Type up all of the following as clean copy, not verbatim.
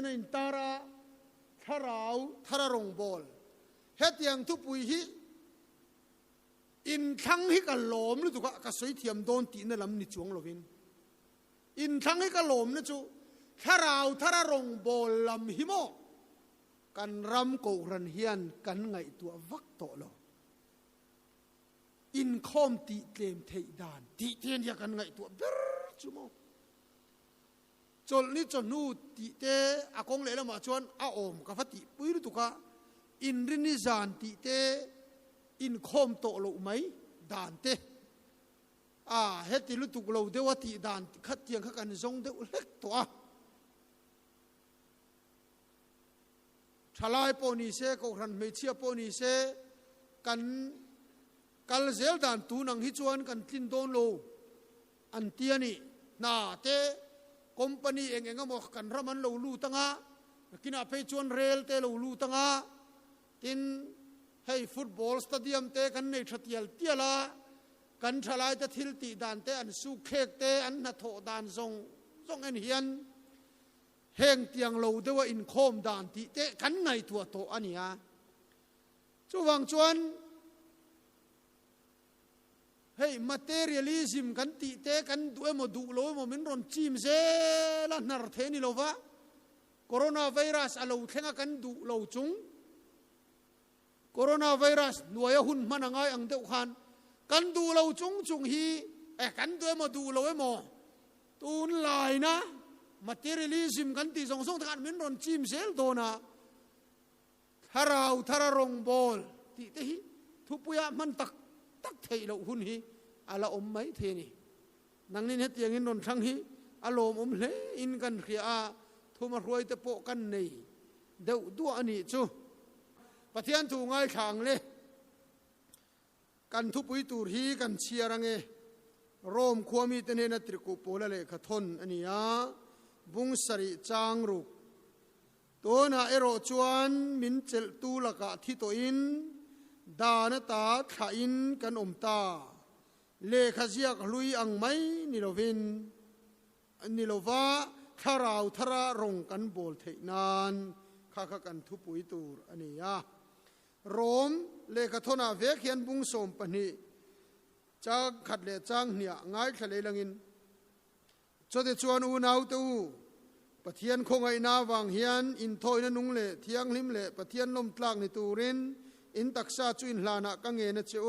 na in tara tharau thararong bol hetiang tu pui hi in thang hi ka lom lu tu ka soi thiam don ti na lam ni chuang lovin in thang hi ka lom na chu tharau thararong bol lam hi mo kan ram ko ran hian kan ngai tu vak to lo in khom ti tlem thei dan ti ten ya kan ngai tu ber chu mo chol ni chon nu ti te akong le la ma chuan a om ka phati pui lu tu ka in rin ni zan ti te in khom to lo mai dan te heti lu tu lo de wa ti dan khat tiang kha kan zong de lek to a thalai po ni se ko ran me chia po ni se kan kal zel dan tu nang hi chuan kan tin don lo an tia ni na te company eng mo kan raman lo lu tanga kina pe chuan rail te lo lu tanga tin hey football stadium te kan nei thatial tiala kan thalai te thil ti dan te an su khek te an na tho dan zong en hian heng tiang lo dewa in khom dan ti te kan ngai tua to ania chu wang chuan hey materialism kan ti te kan du emo du lo emo min ron chim ze la nar the ni lova coronavirus alo thenga kan du lo chung coronavirus nuaya hun manangai ang deuh khan kan du lo chung hi kan du emo du lo emo tun lai na materialism kan ti song kan min ron chim sel dona tharau thararong bol ti te hi thupuya man tak thei lo hun hi ala om mai the ni nang ni het yang in ron thang hi alom hle in kan khia thuma roi te po kan nei deuh du ani chu pathian tu ngai khang le kan thu pui tur hi kan chiarange rom khuami te ne na triku pola le khathon ania bung sari chang ru to na ero chuan min chel tu laka thi to in dana ta tha in kan om ta le khaziak lui ang mai ni lovin ni lova tharau thara rong kan bol thei nan kha kan thu pui tur ania rom le khathona ve khian bung som pani cha khat le chang nia ngai thale langin chote chuan u nau tu pathian khongai na wang hian in thoina nung le thiang lim le pathian lom tlak ni turin in taksa chu in hlana ka nge na chu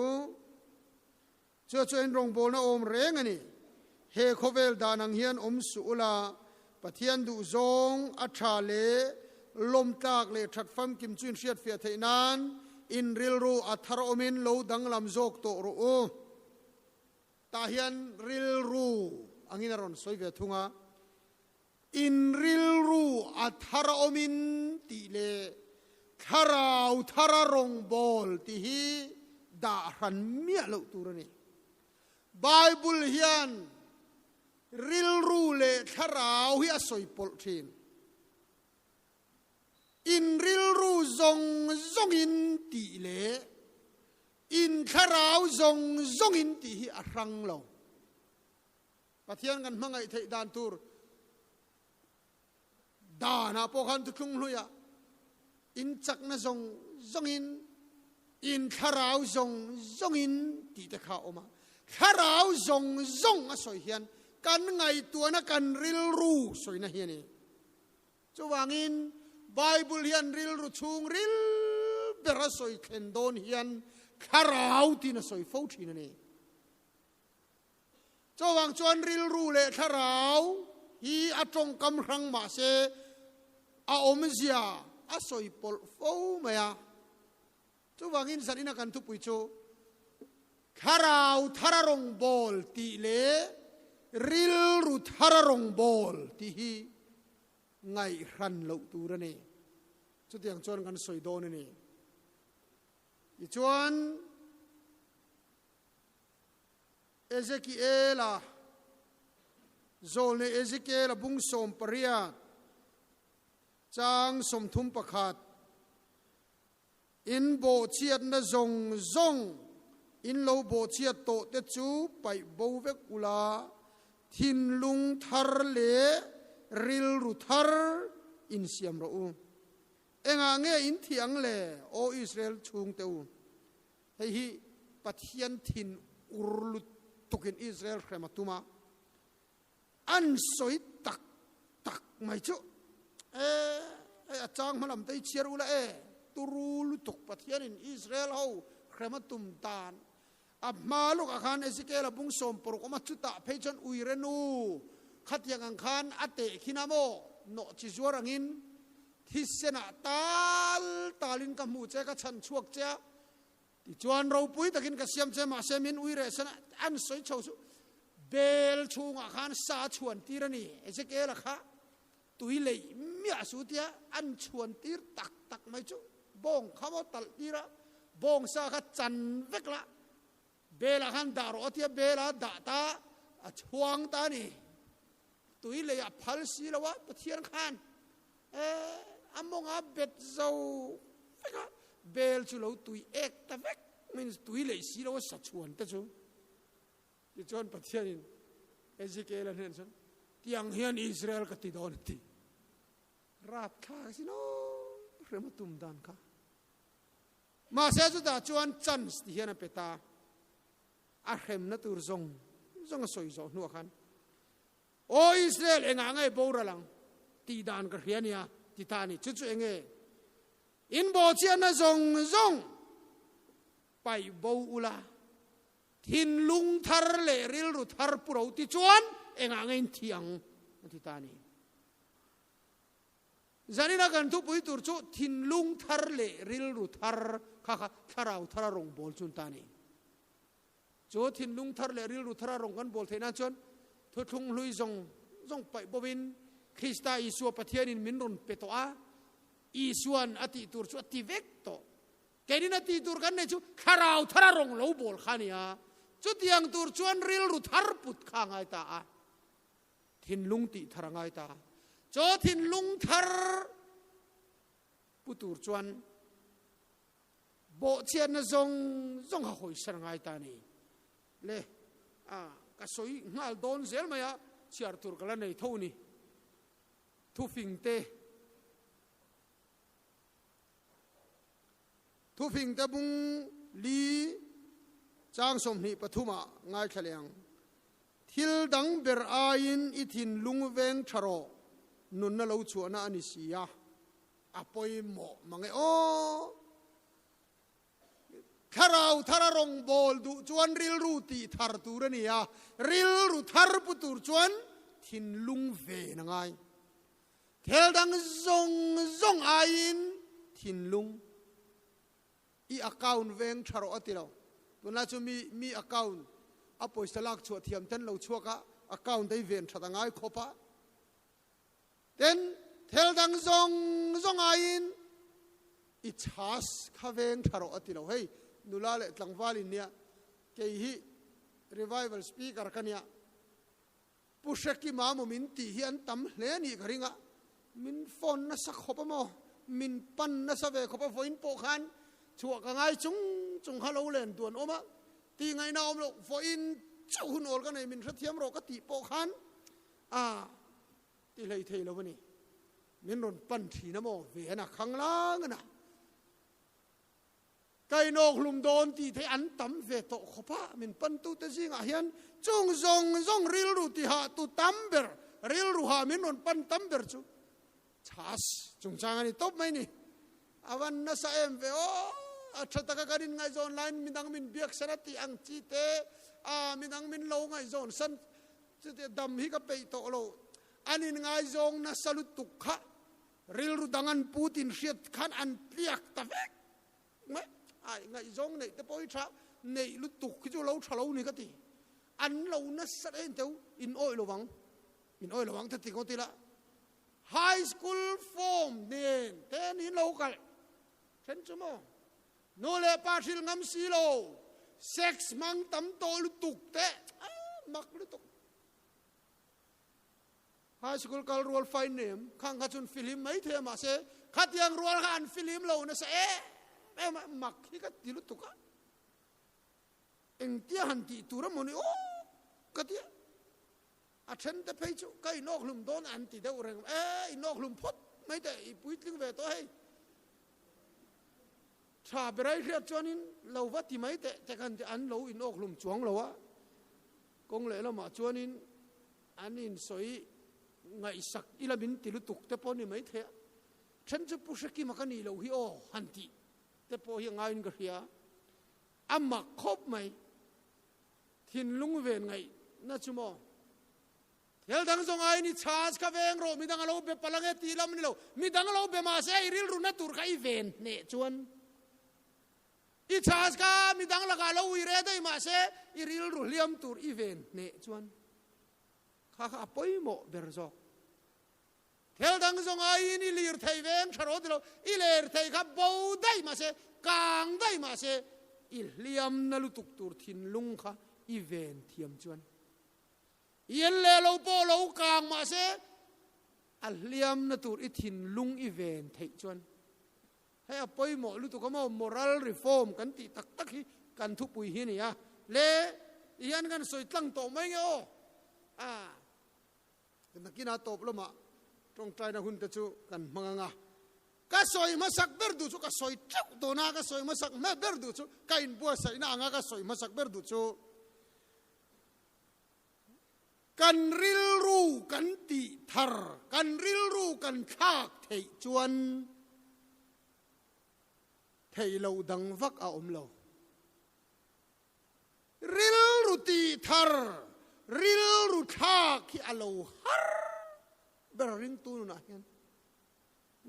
chu in rong bol na om reng ani he khovel danang hian om su ula pathian du zong a tha le lom tlak le that fam kim chuin riat fia theinan in ril ru athar omin lo dang lam jok to ru o ta hian ril ru angina ron soive thunga in ril ru athar omin ti le tharau thararong bol ti hi da ran mia lo turani bible hian ril ru le tharau hi asoi pol thin in ril ru zong in ti le in tharau zong in ti hi arang lo pathian kan mangai thei dan tur dana po khan tu thung hluya in chak na zong in tharau zong in ti ta kha oma tharau zong a soi hian kan ngai tua na kan ril ru soi na hian ni chuwangin bible hian ril ru chung ril bera soi khen don hian tharau ti na soi fo thi na ni chuwang chuan ril ru le tharau hi atong kam rang ma se a om zia a soi pol fo maya chuwangin sanina kan thu pui chu tharau thararong bol ti le ril ru thararong bol ti hi ngai ran lo tu ra ni chu tiang chuan kan soi don ni i chuan Ezekiela zol ne Ezekiela bung som paria chang som thum pakhat in bo chiat na zong in lo bo chiat to te chu pai bo vek ula thin lung thar le ril ru thar in siam ro u enga nge in thiang le o Israel chung teu hei hi pathian thin urlut tukin Israel khrematuma an soi tak tak mai chu achang malam tai chiar ula turul tuk pathian in Israel ho khematum tan abmaluk akhan Ezekiel bung som porok ma chuta pheichon uirenu khatyang ang khan ate khinamo no chi zuarangin thisena talin ka mu che ka chan chuak cha ti chuan ro pui takin ka siam che ma semin uire sana an soi chau su bel chunga khan sa chuan tirani Ezekiel kha tui lei mia su tia an chuan tir tak tak mai chu bong khamo tal tira bong sa kha chan vekla bela khan daro tia bela da ta a chuang ta ni tui lei a phal si lawa pathian khan among a bet zo veka bel chu lo tui ek ta vek means tui lei si lawa sa chuan ta chu ti chuan pathian in Ezekiel an hen son tiang hian Israel ka ti don ti rat kha sino rematum dan kha ma se chu da chuan chance ti hian a peta a khem na tur zong soi zo nu khan o Israel enga ngai bora lang ti dan ka hiania ti tani chu chu enge in bo chian na zong pai bo ula thin lung thar le ril ru thar puro ti chuan enga ngai thiang ti tani zanina kan thu pui tur chu thin lung thar le ril ru thar kha tharau thararong bol chun tani cho thin lung thar le ril ru thararong kan bol theina chon thu thung lui zong pai bobin Krista Isu pathianin minron petoa isuan ati tur chu ati vek to kenin ati tur kan ne chu kharau thararong lo bol khania chu tiang tur chuan ril ru thar put khangai ta a thin lung ti tharangai ta cho thin lung thar putur chuan bo chian na zong ha hoi sarangai ta ni le ka soi ngal don zel maya chiar tur kala nei thoni thu phing te bung li chang som ni pathuma ngai khaliang thil dang ber ain ithin lungweng tharo nun na lo chuana ani sia apoi mo mangai o kharau thararong bol du chuan ril ru ti thar turania ril ru thar putur chuan thin lung ve na ngai thel dang zong ain thin lung I account veng tharo atilo tuna chu mi account apoi salak chu thiam ten lo chuaka account dei ven thata ngai khopa ten thel dang zong ain I chas kha veng tharo atilo hei nula le tlangwalin nia ke hi revival speaker kania pushaki mamu min ti hi an tam hle ni garinga min phone na sak khopa mo min pan na sa ve khopa voin po khan chua ka ngai chung halo len tuan oma ti ngai na om lo voin chun ol ka nei min thathiam ro ka ti po khan ti lei thei lo ni min ron pan thi na mo ve na khanglang na kai nok lum don ti the an tam ve to khopa min pan tu te zinga hian chung zong ril ru ti ha tu tamber ril ru ha min ron pan tamber chu chas chung chang ani top mai ni awan na sa em ve o athata ka karin ngai zon line midang min biak sanati ang chi te midang min lo ngai zon san te dam hi ka pe to lo anin ngai zong na salut tukha ril ru dangan putin riat khan an piak ta vek ai ngai zong nei te poi tha nei lu tuk ki chu lo thalo ni ka ti an lo na sa en teu in oi lo wang ta ti ko ti la high school form nen ten in local chen chu mo no le pa thil ngam si lo sex mang tam to lu tuk te mak lu tuk high school kal rual fine name khang kha chun film mai the ma se khat yang rual han film lo na se mak hi ka ti lu tuk ka eng tia han ti tura mo ni o ka ti a chen te phei chu kai nok lum don an ti de ureng nok lum phot ไม่แต่ปุ้ยตึงเวตัวให้ชาไปไรเรียกจวนนินเราวัดที่ไม่แต่กันจะอันเราอินอกลุ่มจวงเราวะกงเลยเรามาจวนนินอันนี้สวยไงสักอีละบินติลุตุกแต่พอนี่ไม่เถอะฉันจะพูดสักกี่มากันนี่เราฮิโอฮันติแต่พอยังไงก็เฮียอามาครบไหมทินลุงเวนไงน่าชั่วโมงเฮลดังสงไอ้นี่ชาสกาเวงโรมีดังเราเบปลังเอตีลำนี่เรามีดังเราเบมาเซอิริลรุนัตุร์ไคเวนเนจวนอีชาสกามีดังละกาเราอิเรได้มาเซอิริลรุเลียมตุร์อีเวนเนจวนข้าข้าปอยโมเบรโซเฮลดังสงไอ้นี่ลีร์ไทยเวงชาร์ดเราอิเลร์ไทยข้าบูได้มาเซกางได้มาเซอิเลียมนั่ลุตุกตุร์ทินลุงข้าอีเวนเทียมจวนยันเลเราโปเรากางมาเสอัลเลียมนัตุรอิทินลุงอีเวนเทจวนให้อภัยหมอลุตุกมอ moral reform กันติตักตักฮีกันทุปุยฮีนี่อะเลยันกันสวยตั้งโตไม่เงี้ยกันนักกินอาตบละมาตรงใจนะคุณตะจูกันมังงะก็สวยมาสักเบิร์ดูจูก็สวยจักตัวน่าก็สวยมาสักแม่เบิร์ดูจูก็อินบัวใส่น่างะก็สวยมาสักเบิร์ดูจูกันริลรูกันติทาร์กันริลรูกันคากเทจวนเทเราดังวักอาอมเราริลรูติทาร์ริลรูคากที่อาเราฮาร์เบรริงตูน่ะเห็น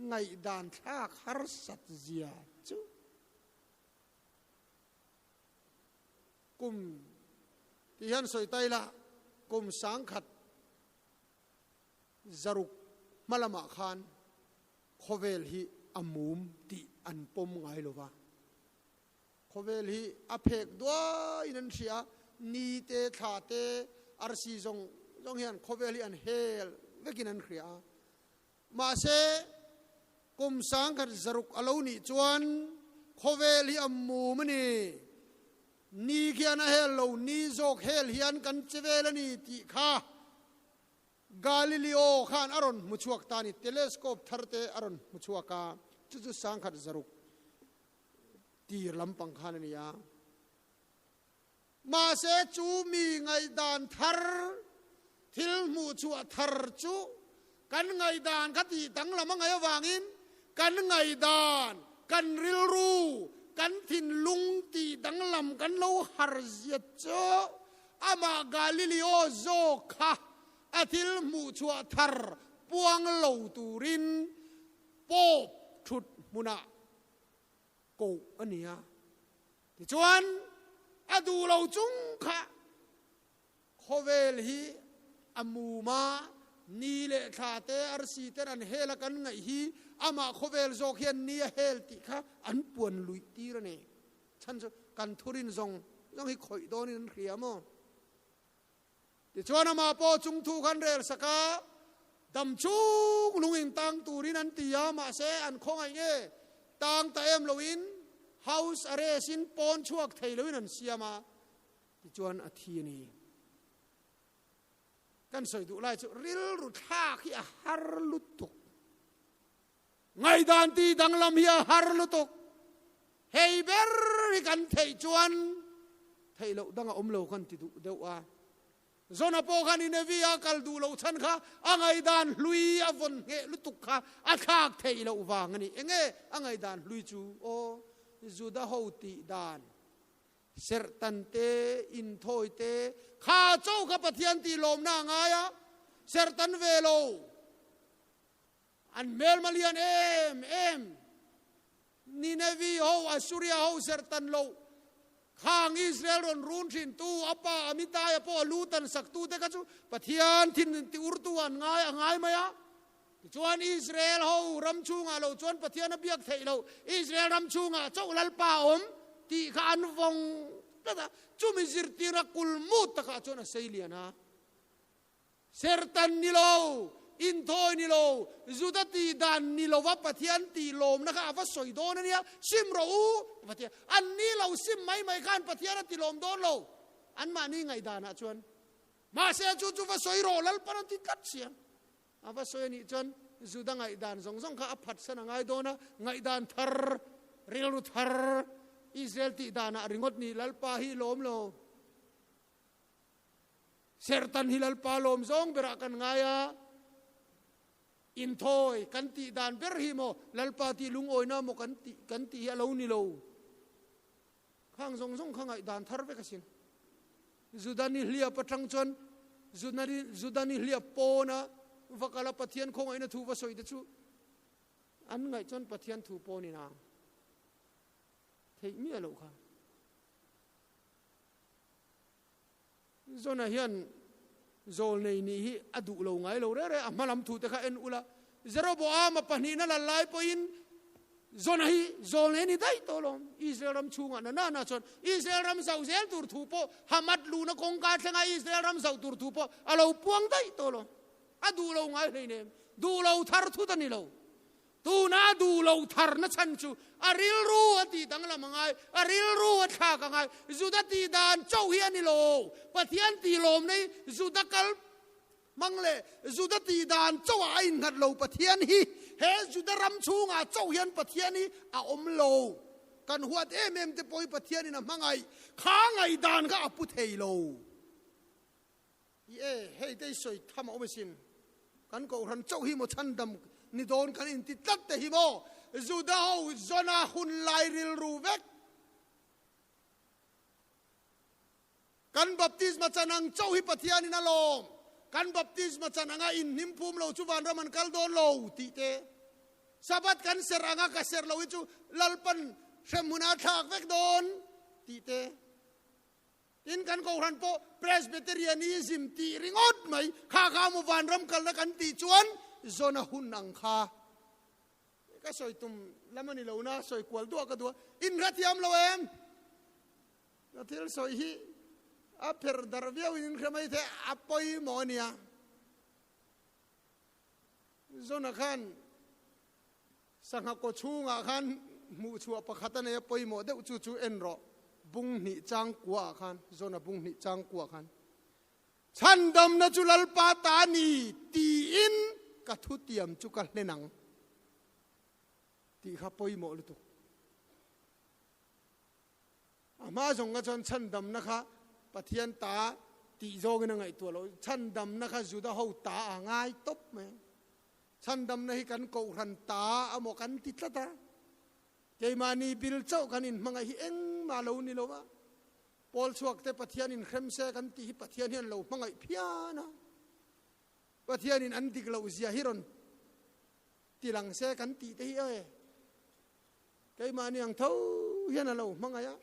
ไงดานคากฮาร์สัตเซียจูกุมที่ยันสวยไตละกุมสังขัดจารุกมาละมาขานโคเวลฮีอามุมตีอันปมไงหรอวะโคเวลฮีอเพกด้วยนั่นเสียนีเตขาเตอาร์ซีจงเห็นโคเวลฮีอันเฮลเวกินันเสียมาเสกุมสังขัดจารุกอลาวนีจวนโคเวลฮีอามุมนี่นี่แค่นั้นเฮลโลนี่โจกเฮลเฮียนกันเจเวลนี่ที่ข้ากาลิเลโอข้านอารอนมุชวกตานี่เทเลสโคปทาร์เตอารอนมุชวกาจุดสังขัดจารุกตีลำปังข้านนี่ยามาเสจูมีไงดานทาร์ทิลมุชวทาร์จูกันไงดานขัดที่ตั้งละมังไงวางอินกันไงดานกันริลรูกันทินลุงตีดังลำกันเราฮาร์เซียเจออามากาลิเลโอโจค่ะอาทิลมูชัวทาร์ปวงเหล่าตูรินโป๊บชุดมุนากูอันนี้ที่ชวนอดูเราจุงค่ะโคเวลฮีอามูมานี่เลขาเตอร์ซีเตรันเฮลกันไงฮีอามาโคเวลโจเขียนนี่เฮลติค่ะอันปวนลุยตีระเนี่ยฉันจะกันทุรินซงยังให้คอยโดนนั่นเขียมอ่ะที่ชวนอามาโปจุงทูกันเรลสกาดำชุกลุงอิงตังตูรินันตียามาเสอันคงไงเงี้ยตังตาเอ็มลวินเฮาส์อาเรสินปอนชวกไทยลวินันเสียมาที่ชวนอาทีนี้กันสวยดูไล่จุริลรุทาขี้ฮาร์ลุตุกไงดานตีดังลำเฮียฮาร์ลุตุกเฮเบอร์กันไทยจวนไทยเราดังอมเรากันติดูเดว่าโซนโปกันอินเวียกัลดูเราฉันค่ะอังไงดานลุยอฟนเฮลุตุกค่ะอาคากไทยเราวางนี่เองอังไงดานลุยจูโอจูดาโฮติดานเสรตันเตอินโทยเตข้าเจ้ากับปะเทียนตีลมนางายะเสรตันเวโลอันเมลมาเลียนเอ็มนิเนวีโฮอัสซูริยาโฮเสรตันโลข้างอิสราเอลรุนชินตูอัปปะอมิตายปอลูตันสักตูเตกัจูปะเทียนทินติอุรตุอันง่ายมายะจวนอิสราเอลโฮรำชูงาโลจวนปะเทียนเบียกเทโลอิสราเอลรำชูงาเจ้าลัลปาอมตีข้าอันฟงนั่นจูมิซิรติรักุลมุตตะข้าจวนเซเลียนะเซรตันนิโลอินโทนิโลจุดตีดานนิโลวัปะเทียนตีโลมนะคะว่าสวยโดนเนี่ยซิมเราปะเทียนอันนี้เราซิมไม่ขันปะเทียนตีโลมโดนเราอันมานี่ไงดานะจวนมาเสียจูว่าสวยโรลัลปนันติกัดเสียว่าสวยนี่จวน juda ngai dan zong zong kha aphat sana ngai dona ngai dan thar ril ru thar Israel ti dana ringot ni lalpa hi lom lo sertan hi lalpa lom zong bera kan ngaya in thoi kan ti dan ber hi mo lalpa ti lung oi na mo kan ti ya lo ni lo khang zong zong khang ngai dan thar ve kasin Zudani hlia patang chon Zudani hlia pona vakala pathian khong aina thu va soi de chu an ngai chon pathian thu poni na thei mi alo kha zona hian zol nei ni hi adu lo ngai lo re amalam thu te kha en ula zero bo ama pani na la lai poin zona hi zol nei ni dai to lom Israel ram chunga na chon Israel ram sau zel tur thu po hamat lu na kong ka thenga Israel ram sau tur thu po alo puang dai to lo adu lo ngai nei ne du lo thar thu ta ni lo tu na du lo thar na chan chu aril ru ati dang la mangai aril ru tha ka ngai juda ti dan chau hian ni lo pathian ti lom nei juda kal mangle juda ti dan chau a in ngat lo pathian hi he juda ram chunga chau hian pathian hi a om lo kan huat em te poi pathian na mangai kha ngai dan ga apu thei lo ye hei dei soi tham o mesin kan ko ran chau hi mo chan dam ni don kan in ti tat te hi mo juda ho zona hun lai ril ru vek kan baptisma chanang chau hi pathian na lom kan baptisma chananga in nimpum lo chu van raman kal don lo ti te sabat kan seranga ka ser lo chu lalpan shemuna thak vek don ti te in kan ko ran po presbyterianism ti ringot mai kha mu van ram kal na kan ti chuan zona hun ang kha ka soi tum lamani lo na soi kwal do ka do in rathiam lo em rathil soi hi a per darviau in khamai the apoi monia zona khan sangha ko chunga khan mu chua pakhatane apoi mo de chu en ro bung ni chang kwa khan zona bung ni chang kwa khan chandam na chulal pa ta ni ti in ka thu tiam chu ka hlenang ti kha poi mo lu tu ama jong nga chon chandam na kha pathian ta ti zong na ngai to lo chandam na kha juda ho ta ngai top me chandam na hi kan ko ran ta amo kan ti tlata keimani bil chau kan in manga hi eng ma lo ni lo wa pol chuak te pathian in khrem se kan ti hi pathian hian lo mangai phiana pathian in an dik lo zia hiron tilang se kan ti te hi ơi keimani ang thau hian lo mangaya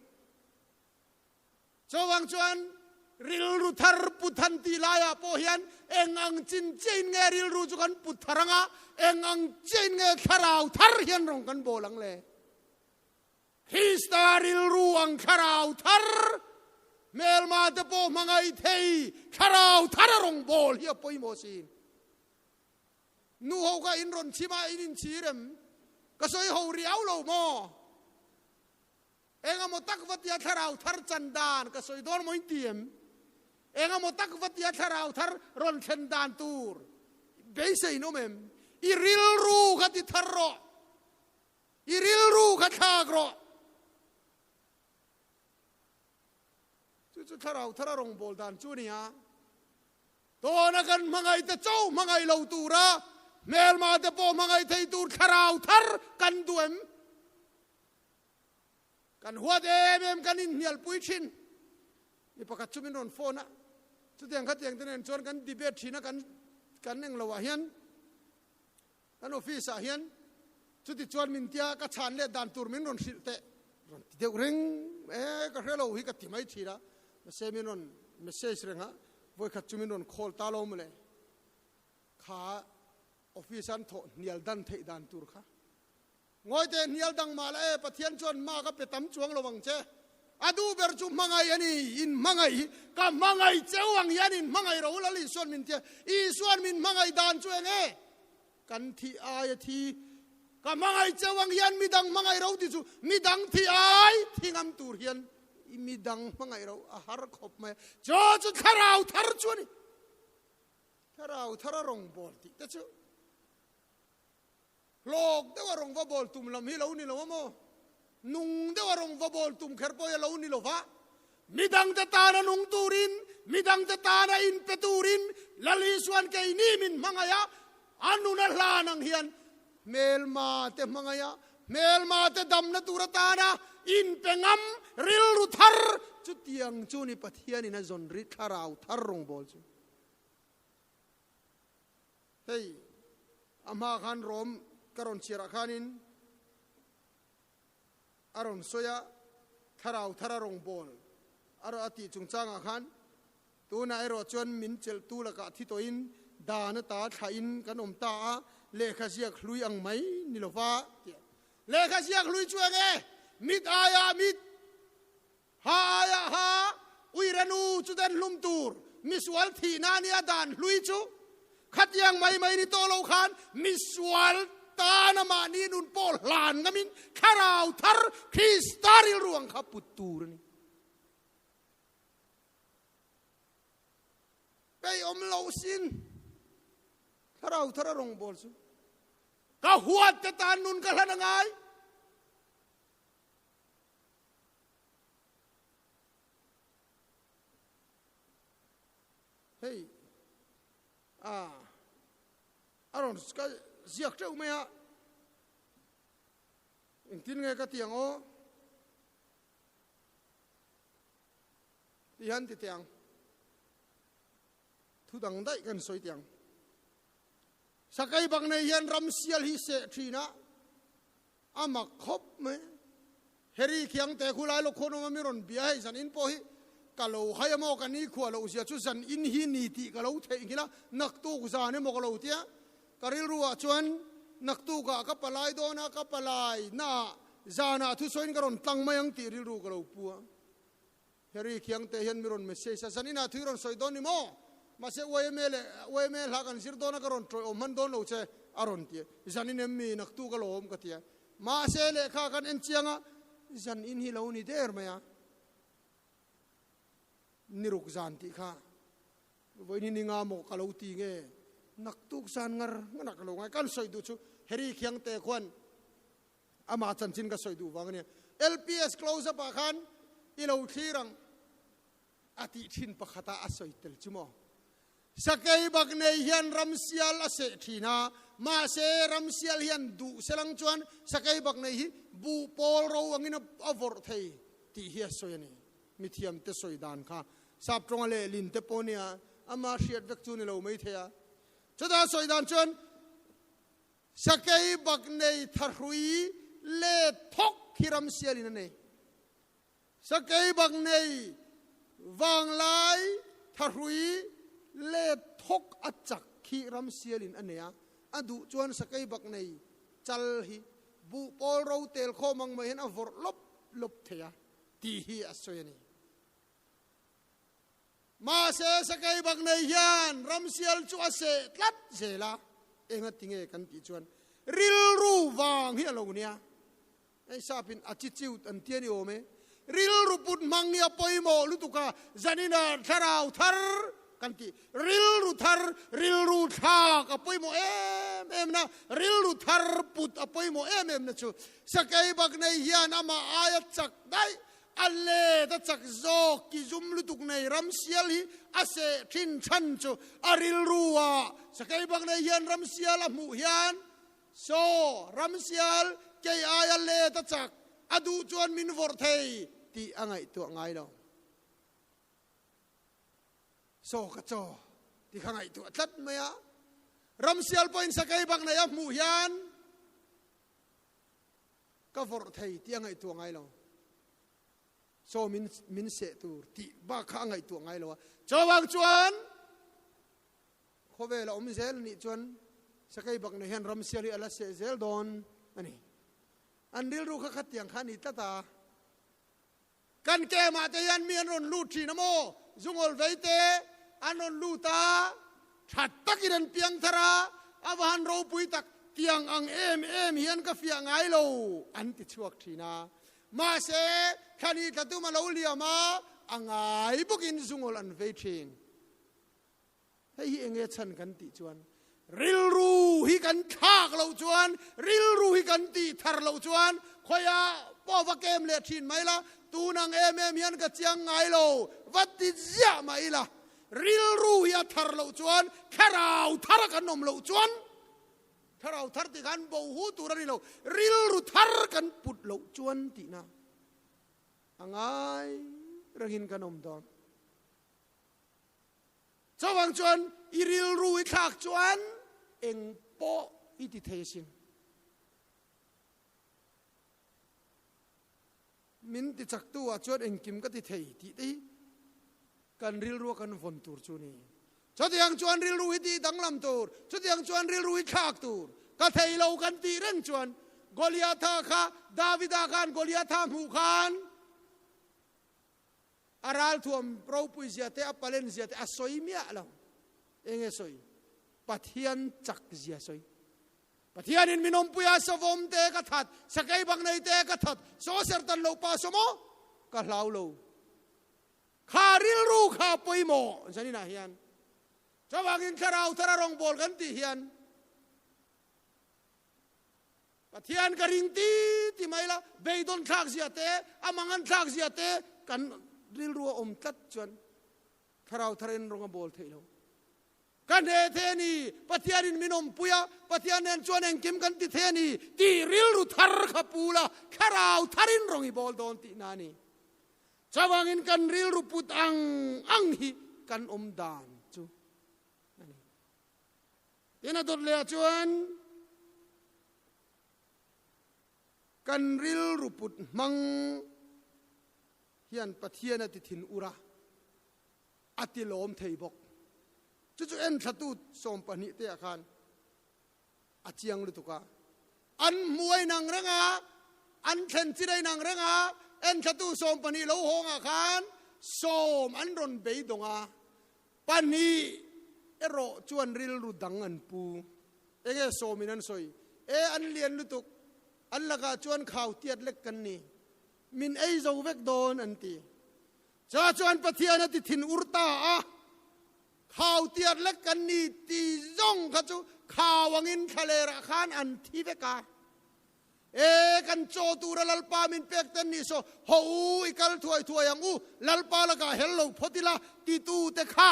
chawang chuan ril ru thar puthan ti laya po hian engang chin chain nge ril ru chu kan putharanga engang chain nge kharau thar hian rong kan bolang le hista ril ru ang kharau thar mel ma te po mangai thei kharau thar rong bol hi poi mo sin nu ho ka in ron chima in chirem ka soi ho riau lo mo enga mo tak vatia kharau thar chandan ka soi don mo intiem enga mo tak vatia kharau thar ron chandan tur beisei no mem i ril ru ka ti tharro i ril ru ka thagro chu tharau thararong bol dan chu nia to na kan mangai te chau mangai lo tura mel ma te po mangai thei tur tharau thar kan duem kan huat em kan in hial pui thin ni pakat chumin ron phone a chu tiang khat tiang ten chon kan debate thina kan neng lo wa hian kan office a hian chu ti chon min tia ka chan le dan tur min ron sil te ron ti deu reng ka helo hi ka ti mai thira se min ron message renga voi khat chumin ron khol ta lo mule kha office an tho nial dan thei dan tur kha ngoi te nial dang mala e pathian chon ma ka petam chuang lowang che adu ber chu mangai ani in mangai ka mangai chewang yan in mangai ro la li son min te i suan min mangai dan chu enge kan thi ai thi ka mangai chewang yan midang mangai ro ti chu midang thi ai thingam tur hian i midang mangai ro a har khop me cho chu tharau thar chu ni tharau thararong bol ti te chu โลกเดี๋ยวรองว่าบอลตุ่มลำฮีเรานี่เราโมนุ่งเดี๋ยวรองว่าบอลตุ่มแคร์ปอยเรานี่เราฟ้ามิดังจะตานะนุ่งตูรินมิดังจะตานะอินเปตูรินลลิสวนเกยนี่มินมังายะอันนุนลานังเฮียนเมลมาเตมังายะเมลมาเตดำนะตุรตานะอินเปงัมริลรุทาร์จุดยังจูนี่ปะเทียนี่นะจนริทาราวทารรงบอลจูเฮ้ยอามาขันรอมกรอนเชียร์ขันินอารอนโซยาทาราวทารรงบอลอารอติจุงจางอาขันตัวนั้นไอรอจวนมินเจลตูละกะที่ตัวอินดานตาถ่ายอินกันอมตาเลขาเสียกลุยอังไม่นิลฟ้าเลขาเสียกลุยจวงเอมิดอายามิดฮายาฮาอุยรนูจุดเด่นลุมตูร์มิสวัลทีนานีอาดานลุยจูขัดยังไม่นี่โตโลขันมิสวัลตานามานีนุนโปลลานนามินคาราวทาร์คริสตาริลรวงขับปุตตูร์นี่ไปอมโลสินคาราวทาร์รงบอลซูก็หัวจะตานุนกันละไงเฮ้ยอารอนสก็เสียกเจ้าไหมฮะอินทินไงก็เตียงโอที่ฮันที่เตียงทุดังได้กันสวยเตียงสักไอ้บังในยันรำเสียลฮิเสทีนะอามาคบไหมเฮรีเขียงแต่คุไลลูกคนมันไม่รอนเบียให้สันอินโพฮิกะโลให้โมกันนี่ขวาเราเสียชุสันอินฮินีติกะโลเทกิละนักตู้กุศลเนี่ยโมกะโลเตียกะริรัวชวนนักตู้กะกับปลายโดนะกับปลายน่าจานาทุสอยน์กะรอนตั้งมายังตีริรูกะโลปัวเฮรีเขียงแต่เห็นไม่รอนเมสเซจสันอินาทุรอนสอยโดนี่โมมาเสวยเมลหากันสิรโดนะกะรอนทรอยอมันโดนโลเชอารอนเตียสันอินเอมีนักตู้กะโลมกะเตียมาเสเลขากันเอ็นเชียงะสันอินฮิโลนี่เดอร์ไหมอะนิรุกจานติข้าวันนี้นิงามกะโลตีเงนักตุกจานงันนักโลงไงกันสอยดูชูเฮรีเขียงเตะควันอามาจันจินก็สอยดูวังเนี่ย LPS close up อาคารอีเราที่รังอาทิทินปะขตาอาศัยเตลจุโมสกายบักเนยยันรัมเซียลอาเซทีนามาเซรัมเซียลยันดูเสลังจวนสกายบักเนยบูปอลเราวังอินอวอร์เทยที่เฮียสอยนี่มิเทียมเตสอยดานข้าสับตรงเลลินเตปอนียอามาเชียดเวกจูนี่เราไม่เทียจุดาสอยดานจวนสกายบักเนยทารุยเลทอกฮิรัมเซียลินเนยสกายบักเนยวางไลทารุยเลทอกอัจจักฮิรัมเซียลินอันเนียอดูจวนสกายบักเนยจัลฮิบุปอลเราเตลโคมังไม่เห็นอวอร์ลบเทียที่เฮียสอยนี่มาเสสกายบักเนยยันรัมเซียลชัวเสตลัดเสละเองติงเอกันติจวนริลรูวางเฮียเราเนี่ยไอ้ซาปินอาจิจิวอันเทียนิโอเมริลรูปุดมังเนียปอยโมลุตุกาจานินาทาราวทาร์กันติริลรูทาร์ริลรูทากอปอยโมเอ็มนะริลรูทาร์ปุดอปอยโมเอ็มนะชูสกายบักเนยยันอามาอายจักได้อัลเลตจักโซกิจุมลุตุกในรัมเซียลฮีอาเซทินชันจูอาริลรัวสกายบักในยันรัมเซียลมุยันโซรัมเซียลเกยอายเลตจักอดูจวนมินวอร์เทยที่อ่างไอตัวไงเราโซกระโจที่ข้างไอตัวทัดไหมอะรัมเซียลพอยน์สกายบักในยันมุยันก็วอร์เทยที่อ่างไอตัวไงเราโซมินเสตูที่บ้าข้างไงตัวไงเลยวะจวังจวนขเวลาเซลนี่จวนสกายบักในเฮนรัมเซียลีอัลเซเซลดอนอันนี้อันเดียวรู้ข้าขัดอย่างขันอิตตากันแกมาแต่ยันมีอันนลูทีนโมจุงอลเวเตอันนลูตาชัดตักินันเปียงทราอวหันโรปุยตักเตียงอังเอ็มเฮียนก็เฟียงไงโลอันติชวกทีนามาเสขันอีกตัวมาเลวเลียมาอ่างไงบุกินซุงอลันเวทิงให้เองเอชันกันติจวน ริลรูฮิกันทากเราจวนริลรูฮิกันตีทาร์เราจวนขอยาป้อวเกมเลทินไหมล่ะตูนังเอเมมีอันกะเจียงไงโลวัดติเจียไหมล่ะริลรูฮิทาร์เราจวนแค่เราทาร์กันนมเราจวนถ้าเราทาร์ติกันบูฮูตูรันเราริลรูทาร์กันปุดเราจวนตินะอังไงระหินกันนมดอนสว่างจวนอิริลรูฮิทักจวนเอ็งโปอิติเทสิงมินติจักตัวจวนเอ็งกิมก็ติเทติติกันริลรูกันฝนตูร์จูนี่ชุดยังจวนริลรูฮิติดังลำตูร์ชุดยังจวนริลรูฮิทักตูร์ก็เทยเรากันตีเร่งจวนกอลิอาธาค่ะดาวิดากันกอลิอาธามูขันอาราลทวมโปรปุยเสียเตอปเลนเสียเตอสอยเมียเราเองสอยปัทยันจักเสียสอยปัทยันอินมินอมปุยอาสวมเตกทัดสกายบังในเตกทัดโซเซอร์ตันโลปาสโมก็ลาวโลขาริลรูขาปุยโมฉันนี่นะเฮียนจะวากินขราวทารารองบอลกันตีเฮียนปัทยันกริงตีที่ไม่ละเบย์ดอนทักเสียเตอามังันทักเสียเตกันริลรัวอมตัดจวนทาราวทารินรงบอลเทโลกันเทนีปัทยานินมินอมปุยะปัทยานินจวนเองกิมกันติเทนีตีริลรูทาร์ขปูละทาราวทารินรงบอลดอนตินานีชาวางอินกันริลรูปุตังอังฮีกันอมดานจูเยนาตัวเลียจวนกันริลรูปุตมังเฮียนปัทยานติถินอุระอติโลมเทยบกจู่ๆเอ็นทัตุสมปนิเตะขันอาเจียงลุตุกะอันมวยนังเรงาอันเทนจิได้นังเรงาเอ็นทัตุสมปนิโลหงอาขันสมอันรอนเบยดงาปนิเอโรจวนริลรุดังอันปูเอเกสมินันสอยอันเลียนลุตุกอันละกาจวนข่าวเตียดเล็กกันนี่มินเจ้าเวกโดนอันตีจ้าจวนปะเทียนติถินอุรตาข่าวเตียดเล็กกันนี่ตีจ้องขจูข่าววังอินทะเลระคานอันที่เวกากันโจตูระลัลปามินเป็กตันนี่โซฮูอีกัลถวยยังลัลปาละกาเฮลโลพอติละตีตูเตข้า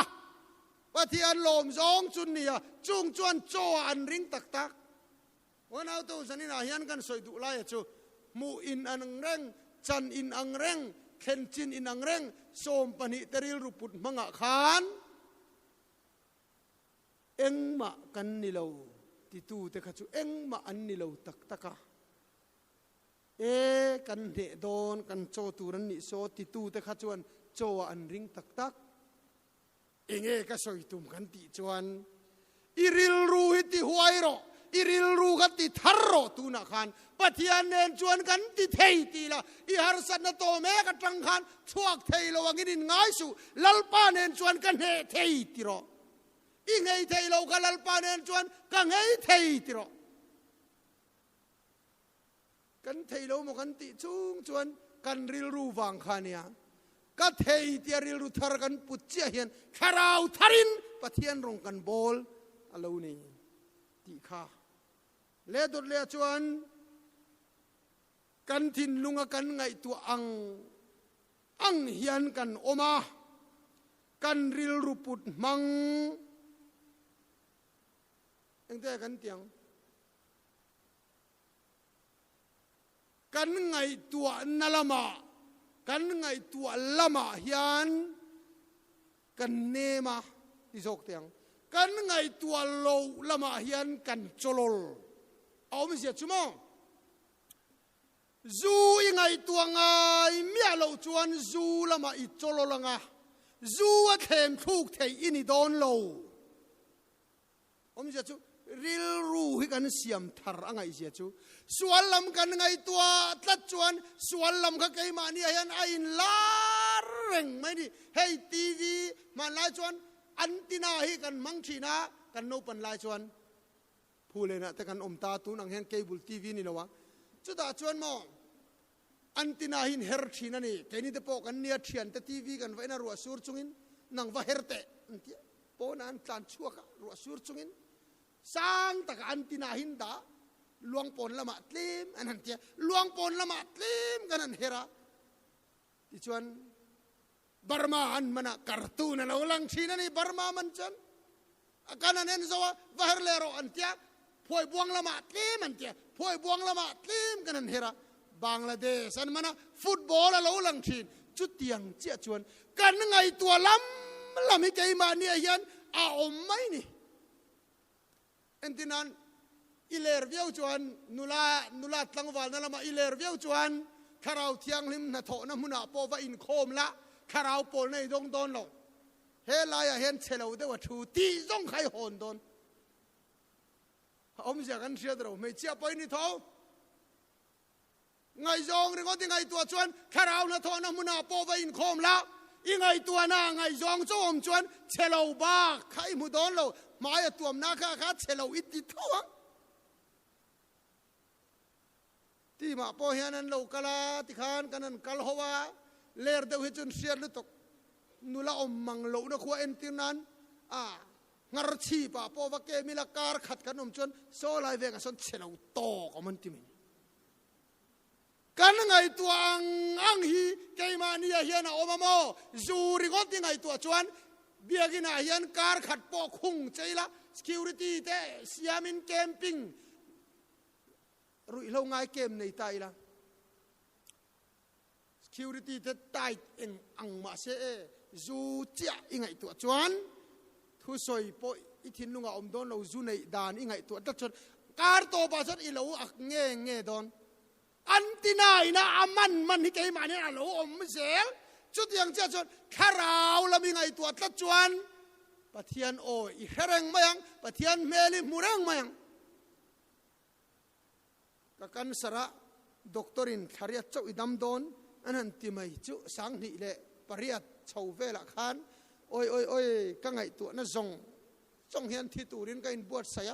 ปะเทียนลมจ้องจุนนี่จุงจวนโจอันริงตักวันเอาตัวสันนิษฐานกันสวยดุไล่จูมูอินอันเร่งจันอินอังเร่งเข็นจินอินอังเร่งโสมปนิเตริลรูปุตมังขานเอ็งมากันนิลาวติตูเตขจูเอ็งมาอันนิลาวตักตะกะกันเดโดนกันโจตูรันนิโซติตูเตขจวนโจอันริงตักเองก็สวยตุมกันติจวนอิริลรูฮิติหวยโรอิริลรูกันติทาร์โรตูนักขันปัทยานเนนจวนกันติเทยตีละอิฮาร์สันนโตเมกันจังขันชวกเทยละวังอินง่ายสุลัลปาเนนจวนกันเฮเทยตีโรอิงเฮเทยละกันลัลปาเนนจวนกันเฮเทยตีโรกันเทยละมกันติจุงจวนกันริลรูวังขันเนี่ยก็เทยตีริลรูทาร์กันปุจเจียเฮียนคาราวทารินปัทยานรงกันบอลอลูนีตีข้าเลดุเลจวนกันทินลุงกันไงตัวอังเฮียนกันอมากันริลรูปุดมังเอ็งแต่กันเตียงกันไงตัวนัลมากันไงตัวละมาเฮียนกันเนมาที่สกเตียงกันไงตัวโลละมาเฮียนกันโจลลเอาไม่เสียชั่วโมงจูยังไงตัวไงเมียเราจวนจูละมาอิโจลลงะจูว่าเข็มทุกเทอินิโดนโลเอาไม่เสียชั่วริลรูให้กันเสียมทาร์อังไงเสียชั่วส่วนลำกันไงตัวตัดจวนส่วนลำเขาเกยมาเนี่ยยันไอ้ลาเร่งไม่ดิให้ทีวีมาไล่จวนอันตินาให้กันมังชีนะกันโนปันไล่จวนพูดเลยนะแต่กันอมตาตูนังเห็นเคเบิลทีวีนี่นะวะจุดอาจวนมองอันตินาหินเฮร์ชีนั่นนี่แค่นี้แต่พอกันเนี่ยเทียนแต่ทีวีกันไว้น่ารัวสูร์จุงินนังว่าเฮร์เตอันที่พอนั้นตันชัวกันรัวสูร์จุงิน สร้างตะกันตินาหินดาลวงปนละมาตลิมอันนั้นเจ้าลวงปนละมาตลิมกันนั่นเฮระที่ชวนบาร์มาอันมันการ์ตูนเราลังชีนันนี่บาร์มามันจันกันนั่นเองว่าว่าเฮเลโรอันเจ้าพวยบวงละมาตลิมอันเจ้าพวยบวงละมาตลิมกันนั่นเฮระบังลาเทศอันมันฟุตบอลเราลังชีจุดเตียงเจ้าชวนกันไงตัวล้ำไม่เกี่ยมาเนี่ยยันอาอมไม่นี่เอ็นที่นั้นอิเลร์เวียวจวนนุลาตั้งวันนั่นละมาอิเลร์เวียวจวนข้าเราเที่ยงลิมนาโถน้ำมุนาโปว่าอินโคมละข้าเราโปในดงโดนหรอกเฮลายเห็นเชลวเดว่าทูตีจงใครหอนโดนอมเสียกันเชื่อเราไม่เชื่อไปนี่ท้อไงจงหรือก็ที่ไงตัวชวนข้าเรานาโถน้ำมุนาโปว่าอินโคมละอีไงตัวน่าไงจงโจมชวนเชลวบ้าใครมุดอนเราหมายตัวน่าข้าเชลวอิติท้อที่มาพอเห็นนั้นเรากลาติขานกันนั้นกลหัวเลร์เดวิจุนเสียลุตกนุลาอมมังโลนักขัวเอ็นตินันงารชีป่าพอว่าเกมิลาการขัดกันอมจนโซไลเวกันส่วนเชลวโตก็มันติมินกันไงตัวอังฮีเกมานีเฮียนอมโมจูริกอติไงตัวชวนเบียกินาเฮียนการขัดปอคุงใจละ security เตสยามินแคมปิ้งรู้เราง่ายเกมในไทยละ security จะไต่เองอังมาเสียจูเจ้าอีไงตัวจวนทุสอยปอิทินลุงอมโดนเราจูในดานอีไงตัวตัดจนการโตปัสสอีเราอักเง่โดนอันตินายนะอามันที่เกมาเนี่ยเราอมเสียจุดยังเจ้าจนข้าเราแล้วมีไงตัวตัดจวนปะเทียนโออีเฮรงมายังปะเทียนเมลิมูเรงมายังกันสระด็อกเตอรินขริยเจ้าอิดำโดนอันนั้นที่ไม่จุสังนิเลปริยัดชาวเวลขันโอ้ยกังไงตัวนั่นจงเห็นที่ตูรินกันบวชเสีย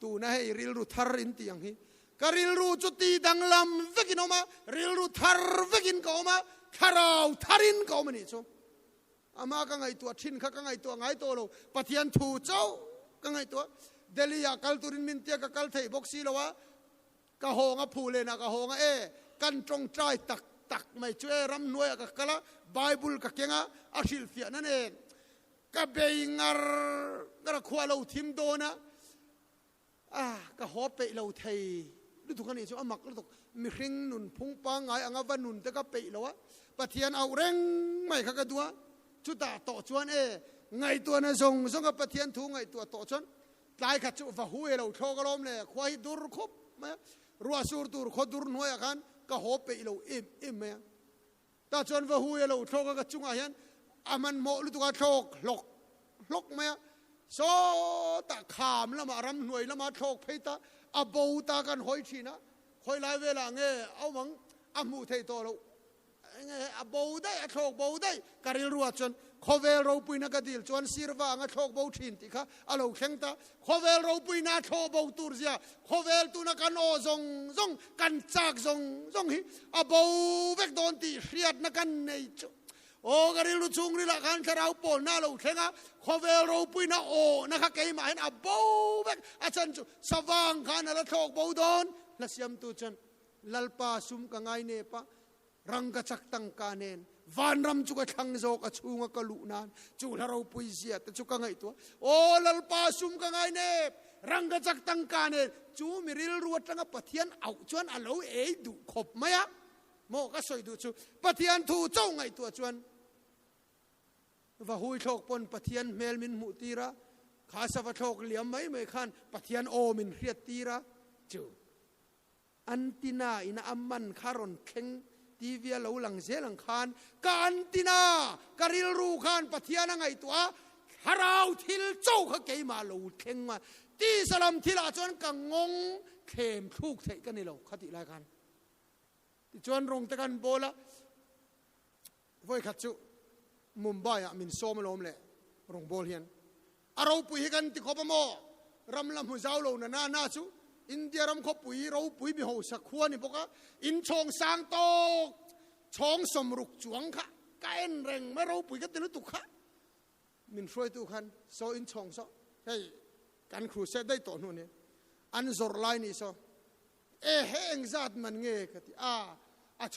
ตูน่ะให้ริลรูทารินที่ยังฮีก็ริลรูจุดที่ดังลำเวกินออกมาริลรูทาร์เวกินก็ออกมาคาราวทารินก็ออกมานี่จ้ะอามากังไงตัวชินข้ากังไงตัวไงตัวเราปะเทียนถูเจ้ากังไงตัวเดลียาคัลตูรินมินเตียกับคัลไทยบ็อกซี่แล้ววะกะโหงผู้เลนะกะโหงกันตรงใจตักไม่ช่วยรำนวยกะกะละไบเบิลกะเกงอาชิลเฟียนั่นเองกะเบยงาร์กะขวาเราทิมโดนะกะหอบไปเราไทยดูทุกคนนี่ชัวมักดูทุกมีหิงนุนพุงปังไงอังวันนุนแต่ก็ไปแล้ววะปะเทียนเอาเร่งไม่ขะกะตัวชุดตาโตชวนไงตัวน่ะส่งกับปะเทียนถูไงตัวโตชวนกลายขัดจุฟะหูเราโชกลมเลยควายดูรุคบมารัวสูรตูร์ขดูร์นัวกันก็หอบไปเราอิ่มไหมแต่จนว่าหูเราโชกก็จุงอายันมันโมลุตุกาโชกลกไหมโซตะขามแล้วมารำหน่วยแล้วมาโชกเพตาอบูตากันหอยชีนะหอยหลายเวลาเงี้ยเอามังอามูเทโตเราเงี้ยอบูได้โชกบูได้การิรัวจนขอเวลเราปุยนักดิลจวนศิรวางโชกบูชินติค่ะอาเราเข่งตาขอเวลเราปุยนาโชกบูตูร์เสียขอเวลตุนักันโอซงกันจากซงฮิอาบูเวกโดนตีเรียดนักันในโอ้การิลุจุงนี่ละกันข้าเราปนน่าเราเข่งอ่ะขอเวลเราปุยนาโอนะคะเกี่ยมาเห็นอาบูเวกอาจารย์จุสว่างกันแล้วโชกบูโดนและเสียมตุจันลัลปาซุมกังไงเนปะรังกจักตังกาเนนวันรำจุกขังโจกชูงกลุนานจูลาเราปุยเสียแต่จุกังไงตัวโอ้ลัลปาซุมกังไงเนรังกจักตังกาเนนจูมิริลรัวตังปะเทียนเอาจวนอโลดูขบไหมอะโมก็สวยดูจูปะเทียนทูเจ้าไงตัวจวนว่าหุยโชกปนปะเทียนเมลมินมุตีระข้าสวัสโชกเหลี่ยมไม่ขันปะเทียนโอมินเรียตีระจูอันตินาอินาอัมมันคารอนเข่งทีวีเราหลังเสียหลังคานการตินาการิลรูคานปะเทียนไงตัวฮาราวทิลเจ้าเขาเกยมาเราเข่งมาตีสลัมทิลาจวนกังงงเข้มทุกเทกันนี่เราคติรายการที่จวนรงตะกันโบละไว้ขัดจุมุมไบมินโซมลมเลยรงโบลเฮียนเราปุยกันที่ขบมอรำลำหัวเจ้าเราน่าจูอินเดียรำขบปุยเราปุยมีหัวสักขวนี่พวกอินชงสางโตชงสมรุกจวงค่ะกายเร่งไม่เราปุยกันติลุตุกค่ะมินช่วยตุกันโซอินชงโซใช่ กันครูเซตได้ต่อนู่นเนี่ยอันจรไลนี่ซอเฮงจัดมันเงี้ยกติ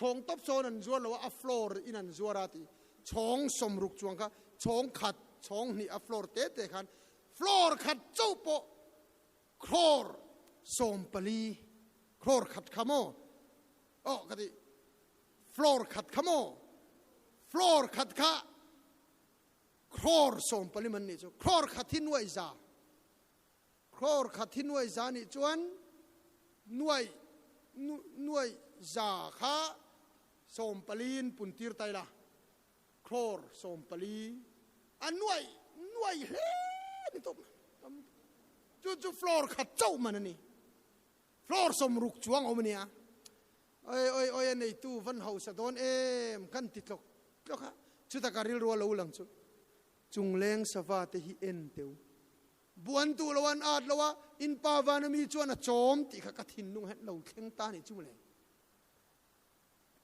ชงตบโซนันจวนแล้วว่าฟลอร์อินันจวราติชงสมรุกจวงค่ะชงขัดชงนี่ฟลอร์เตะขันฟลอร์ขัดเจ้าโปคลอร์สมปลีคลอร์ขัดขโมกติฟลอร์ขัดขโมฟลอร์ขัดข้าคลอร์สมปลีมันนี่จ้ะคลอร์ขัดที่หน่วยจ่าคลอร์ขัดที่หน่วยจ่านี่จวนหน่วยจ่าข้าสมปลีนปุ่นตีร์ไตละคลอร์สมปลีอันหน่วยเฮ้นี่ตบจู่ฟลอร์ขัดเจ้ามันนี่ฟลอร์สมรุกจวงเอามันเนี่ยโอ้ยในตู้ฟันเฮาสะดอนกันติดลกก็ค่ะชุดตะการิลรัวเราหลังจุงเลงสวาเตหิเอ็นเตียวบวนตูละวันอาดละวะอินปาวานามีจวนโจมติขะกัดหินนุ่งเห็นเราเข่งตานี่จุ่มเลย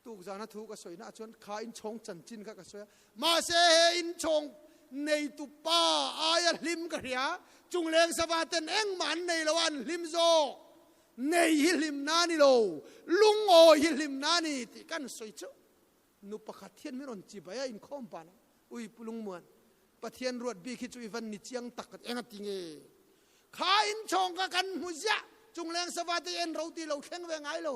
ตูกจานะทูกสวยนะจวนขาอินชงจันจินขะกสวยมาเซอินชงในตุป้าอายลิมกะเรียจุงเลงสวาเตนเอ็งมันในละวันลิมโซในฮิลิมนานี่โลลุงโอฮิลิมนานี่ที่กันสวยจุนุปขัดเทียนไม่รอนจีบายอินคอมปานะอุยปุลุงมวนปะเทียนรวดบีคิดจุยฟันนิจยังตักเองติงเอขาอินชงกันมุจยะจุงแรงสวัสดิ์เอ็นเราตีเราแข็งแรงไงเรา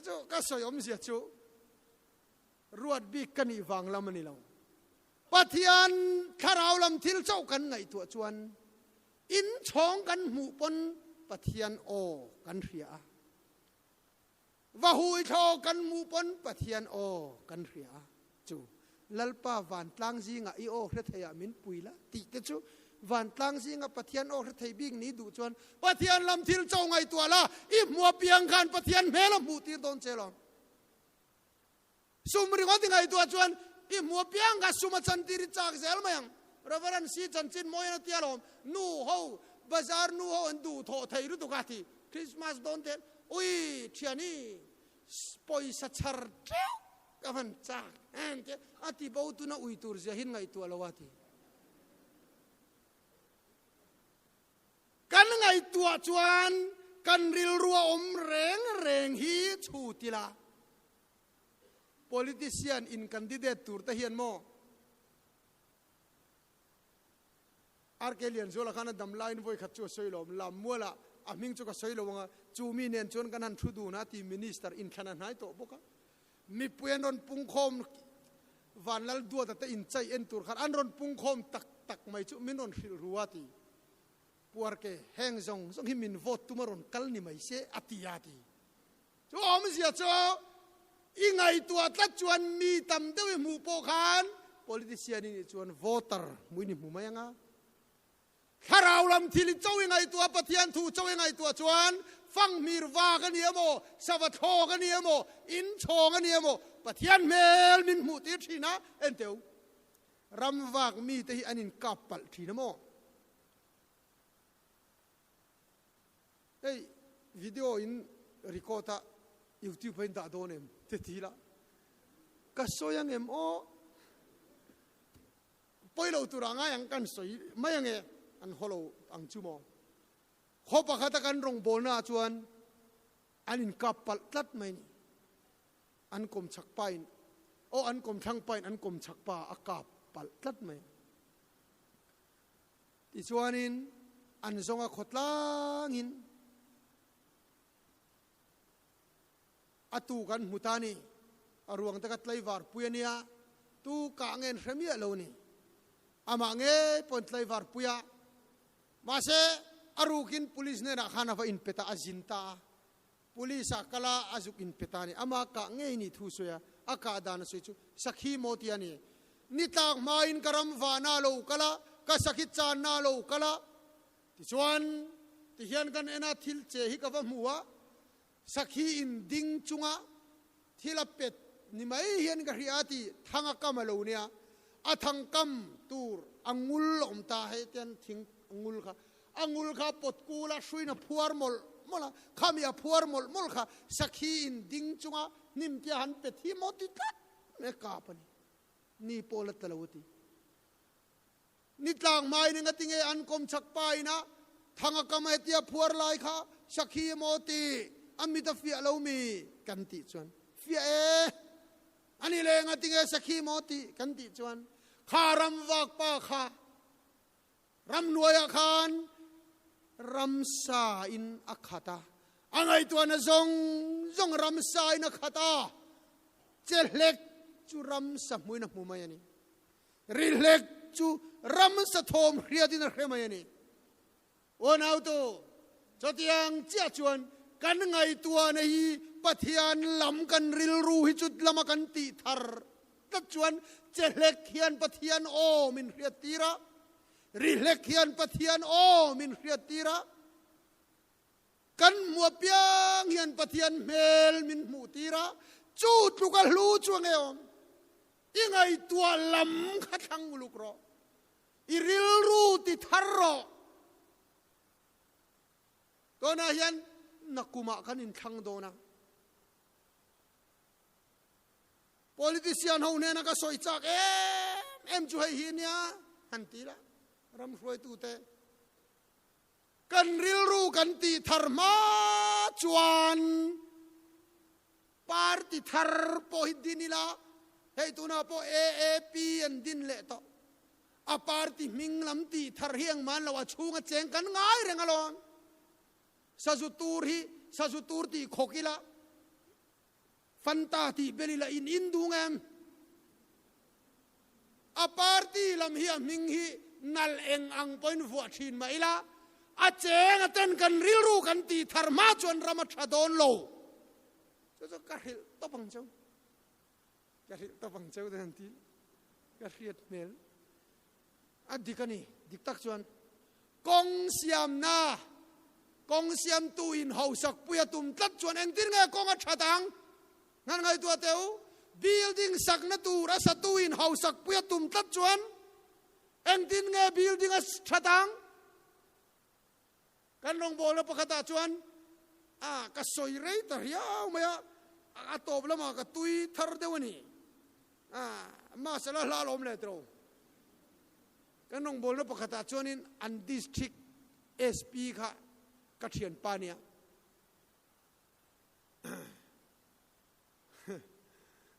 จู่ก็สวยอมเสียจู่รวดบีกันอีวังละมันนี่เราปะเทียนข้าเราลำทิลเจ้ากันไงตัวจวนอินชงกันหมู่ปนปะเทียนโอกันเรียว่าหุยโชกันหมู่ปนปะเทียนโอกันเรียจู่ลัลป้าวันตลังซิงอ่ะอีโอเรทยามินปุยละติเตจูวันตลังซิงอ่ะปะเทียนโอเรทยบิงนี้ดูจวนปะเทียนลำทิลเจ้าไงตัวละอีมัวเปียงกันปะเทียนเมลมูตีโดนเจลอนสุมริงว่าที่ไงตัวจวนอีมัวเปียงกันสุมาจันติริจากเซลมายังเรเวรันซีจันจินมอยนัตยาลมนูโฮบาซาร์นูโฮอันดูโถไทยรุตุกาติคริสต์มาสโดนเทนอุ้ยเทียนี่ปอยสัชร์เจ้าก็มันจากอาทิบ่าวตุน่าอุยตูร์เสียหินไงตัวละวะทีกันไงตัวจวนกันริลรัวอมเร่งฮีชูติละ politician in candidate tur ta hian mo arkelian zola khana dam line voi khat chu soilom lam mola aming chu ka soilowanga chumi nen chon kanan thudu na ti minister in khana nai to boka mi puan ron pungkhom van lal duwa ta in chai en tur khan an ron pungkhom tak mai chu min ron hril ruati puar ke heng zong hi min vote tumaron kal ni mai se atiati chu om sia chu ingai tua tlat chuan mi tam dewi mu po khan politician ni chuan voter muini mu mayanga kharau lam thili chau ingai tua pathian thu chau ingai tua chuan fang mir wa kan niamo savat ho kan niamo in chong kan niamo pathian mel min mu ti thina enteu ram wak mi te hi anin kapal thina mo ei video in recorda YouTube in da donem te tila ka soyang em o poilo turanga yang kan soi mayange an holo ang chumo khopa khata kan rong bolna chuan anin kapal tlat mai ni an kom chak pain o an kom thang pain an kom chak pa akap pal tlat mai ti chuanin an zonga khotlangin atu kan hutani aruang takat laivar puyania tu ka ngen hramia lo ni ama nge pon laivar puya mase arukin police ne na khana fa in peta azinta police akala azuk in petani ama ka nge ni thu soya aka dan soi chu sakhi motiani nitak main karam wana lo kala ka sakit chan na lo kala ti chuan ti hian kan ena thil che hi ka va muwa sakhi in ding chunga thilapet ni mai hian ka riati thanga kamalo nia athang kam tur angul om ta he ten thing angul kha pot kula suina phuar mol mola khamia phuar mol kha sakhi in ding chunga nim ti han pe thi moti tat me ka pani ni polat talawti นิตลางไม้นึงก็ติงอันกมชักไปนะทางกรรมเตียพัวลายค่ะสักขีโมตีอามิตาฟิอาลูมีกันติจวนฟิอาอันนี้เลยงติงสักขีโมตีกันติจวนขารำวักป้าค่ะรำนวยอาคารรำสาอินอัคตาอันไอตัวนั้นจงรำสาอินอัคตาเจเล็กจูรำสมุยนักมุมายันนี่ริเล็กจูรำสะทมเรียดินเรมายันนี่วันเอาตัวจดยังเจ้าจวนกันไงตัวนี้ปะเทียนลำกันริลรูหิจุดลำกันติทาร์ตัดจวนเจเล็กเขียนปะเทียนโอมินเรียตีระริเล็กเขียนปะเทียนโอมินเรียตีระกันมัวเปียงเขียนปะเทียนเมลมินมูตีระจูดลูกกลูจวงเอวยังไงตัวลำขัดทังลูกรออิริลรูติทาร์รอตัวนั้นยันนักกุมะกันอินทังโดนะpolitician เขาเนี่ยนักสอยจากเอ็มช่วยหินเนี่ยหันตีละรำรวยตูเตกันริลรูกันตีธรรมะจวนปาร์ติธรปอหิดินิละให้ตัวน่ะปอAAPอันดินเละต่ออาปาร์ติมิงลำตีธรเฮียงมันละว่าชูงเจงกันง่ายเรื่องอะไรซาจุตูร์ตีโคกิละฟันตาตีเบลิละอินดูงามอาปาร์ตีลำเฮียมิงฮีนัลเองอังปอยน์ฟัวชินมาอีละอาเจงเต้นกันริลรูกันตีธรรมะจวนรามาชาโดนโลจะกระหิตบังเจ้ากระหิตบังเจ้าทันทีกระหิตเมลอดีกันนี่ดิกตักจวนกงเสียมนากงเสียมตูอินเฮาสักปุยตุมตัดจวนเองที่ไงกงอัดชาดังงั้นไงตัวเต๋อ building สักนัตูรัสตูอินเฮาสักปุยตุมตัดจวนเองที่ไง building อัดชาดังกันลงโบแล้วประกาศจวนก็สวยเลยแต่ยาวไม่อะตบแล้วมากตุยทาร์เดวนี่มาสละลาลมเลยตรงกันลงโบแล้วประกาศจวนนี้อันดิสทริก SP ค่ะกระเทียนปานี่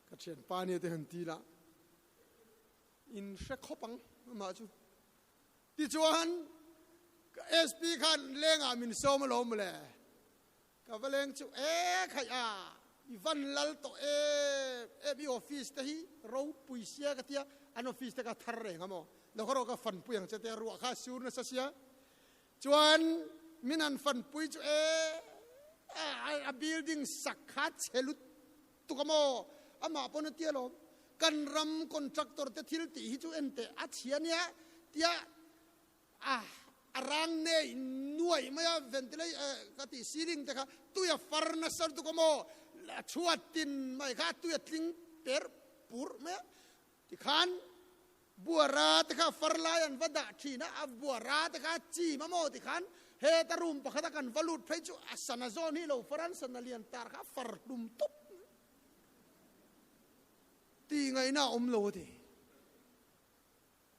กระเทียนปานี่เต็มทีละอินเช็คข้อปังมาจูที่จวนSP ค่ะเลี้ยงมินโซมาลมเลยกับเลี้ยงจูขยะอีวันลัลโตบีออฟฟิศที่เราปุยเสียกันที่อันออฟฟิศที่ก็ทาร์เร่งมั้งแล้วก็เราก็ฟันปุยอย่างเจ้ารัวข้าซูนนะเสียจวนมินันฟันปุยจูบิลดิ้งสักขัดเชลุตุกโมมาปนเตียลมกันรำคอนทรัคเตอร์เตทิลตีฮิจูเอ็นเตอาเชียเนี่ยเตียรังเนยหน่วยไม่เอาเวนติเลกติซีลิงแต่ค่ะตัวยฟาร์นัสตุกโมชวดตินไม่ค่ะตัวยทิ้งเปิร์ปูร์ไม่ที่ขันบัวราแต่ค่ะฟาร์ลายันวัดชีนะบัวราแต่ค่ะจีมะโมที่ขันเฮตารุมปะขัดกันวาลูดเพจูอัสนาโซนี่เราฟรันสันนาเลียนตาร์ค่ะฟาร์ดุมตุบตีไงน่าอมโลดี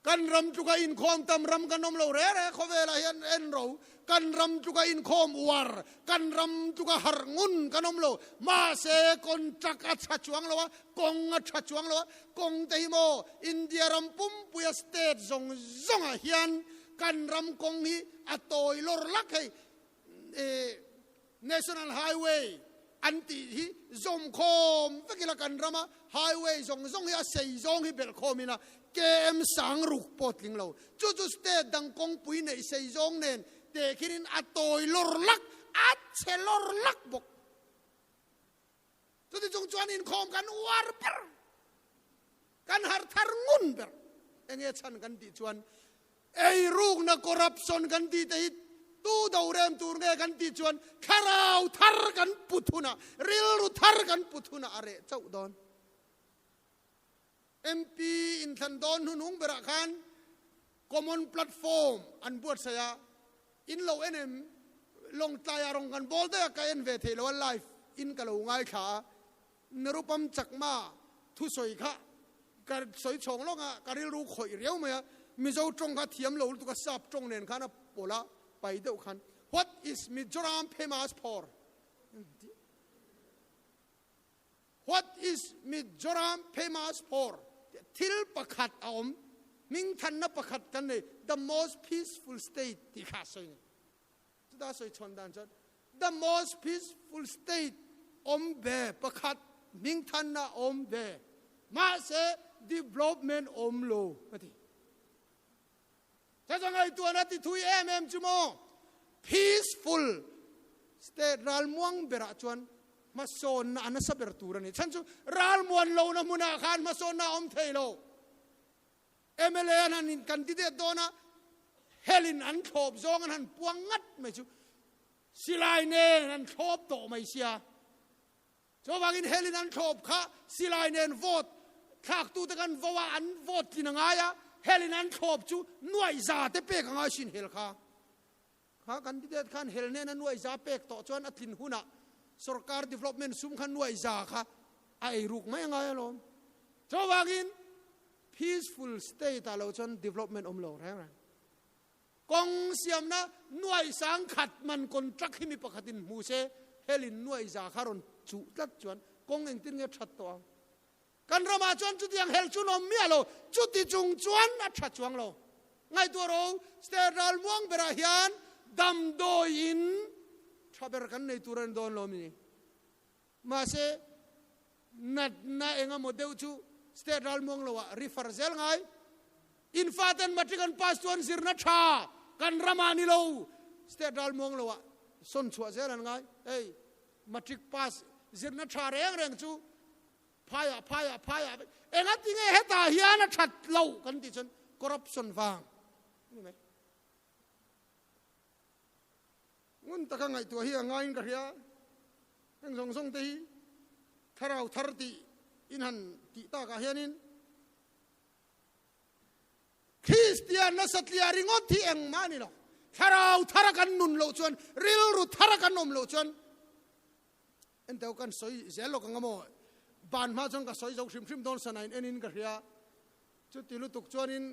กันรำจุกอินคอมตำรำกันนมเราเร่เขาเวลาเห็นเรากันรำจุกอินคอมวาร์กันรำจุกหารงุนกันนมเรามาเสคนจักอัชจวงเราวะกงอัชจวงเราวะกงเตหิโมอินเดียรำปุ่มปุยสเตทซงเฮียนกันรำกงฮีอัตโตยลอร์ลักให้ national highway อันตีฮีซอมคอมฟักิลกันรำ highway ซงฮีอาเซยซงฮีเบลคอมินะเกมสังรุกปอดลิงเราจู่ๆสเตทดังกงปุยในเซยซงเนนเด็กขินอัตโตยลอร์ลักอัดเชลอร์ลักบกจู่ๆจงจวนอินคอมกันวาร์เปอร์กันหาทารงุนเปอร์เองชันกันตีจวนไอ้รูกนักคอร์รัปชันกันตีแต่ตู้ดาวเรมตูร์เงกันตีจวนคาราวทาร์กันปุถุนะริลรูทาร์กันปุถุนะอะไรเจ้าดอนMP อินทันดอนหุ่นหุ่งเบรักขัน common platform อันบวชเสียอินเราเอ็มลงใจอารมณ์กันบอลได้กันเอ็นเวทีแล้วไลฟ์อินกันเราง่ายขานรูปมจักมาทุสอยค่ะการสอยชงลงอ่ะการรู้ข่อยเรียวไหม mi zo trong ka thiam lo tu ka sap trong nen khana pola pai deuh khan what is Mizoram famous for what is Mizoram famous for thil pakhat aom ming than na pakhat kan nei the most peaceful state ti kha soi chu da soi chon dan chan the most peaceful state om be pakhat ming than na om be ma se development om lo ati cha jangai tu na ti thui em chumo peaceful state ral muang bera chuan ma son na ana saber turani chan chu ral muan lo na muna khan ma son na om theilo MLA an in candidate dona helin an thop zong an puang ngat mai chu silai ne an thop to mai sia cho wangin helin an thop kha silai nen vote thak tu te kan vowa an vote tinanga ya helin an thop chu nuai za te pe ka shin hel kha candidate khan hel ne na nuai za pek to chuan athin huna sarkar development sum khan nuai za kha ai ruk mai nga lo cho wangin peaceful state alo chon development omlo rang kong siam na nuai sang khat man contract himi pakhatin mu se helin nuai za kharon chu tlat chuan kong eng tin nge that to kan rama chuan chu tiang hel chu nom mi alo chu ti chung chuan a tha chuang lo ngai tu ro state ral muang bera hian dam do in thaber kan nei turan don lo mi ma se na enga modeu chu state ral muang lo refer zel ngai in faten matrikan pass tuan sirna tha kan ramani lo state ral muang lo son chua zel an ngai ei matric pass sirna tha reng chu phaya enga tinge heta hiana that lo kan ti chon corruption wang ni mai ngun ta ka ngai tu hi ngai ka ria eng song te hi tharau tharti in han ti ta ka hianin Christian na satlia ringot thi eng mani lo tharau tharakan nun lo chuan ril ru tharakan nom lo chuan en teu kan soi zelo ka ngamo ban ma chong ka soi zo shrim don sanain enin ka ria chu ti lu tuk chuan in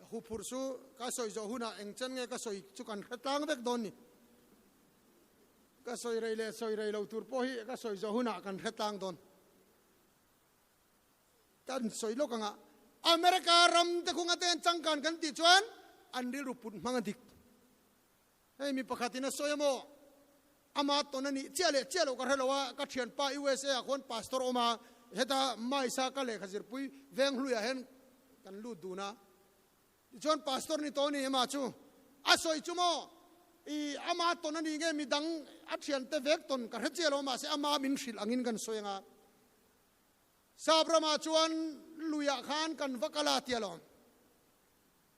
hu phur su ka soi zo huna eng chen nge ka soi chu kan khatang vek don ni ka soi rei lo tur po hi ka soi zo huna kan khatang don kan soi lo ka nga America ram te khunga ten changkan kan ti chuan an ri ruput mangadik hei mi pakhatina soyamo ama tonani chelo ka helawa ka thian pa USA khon pastor oma heta mai sa ka le khazir pui veng hluya hen kan lu duna chuan pastor ni toni ema chu asoi chumo I ama tonani nge mi dang a thian te vek ton ka hechelo ma se ama min shil angin kan soyenga sabrama chuan luya khan kan vakala tialom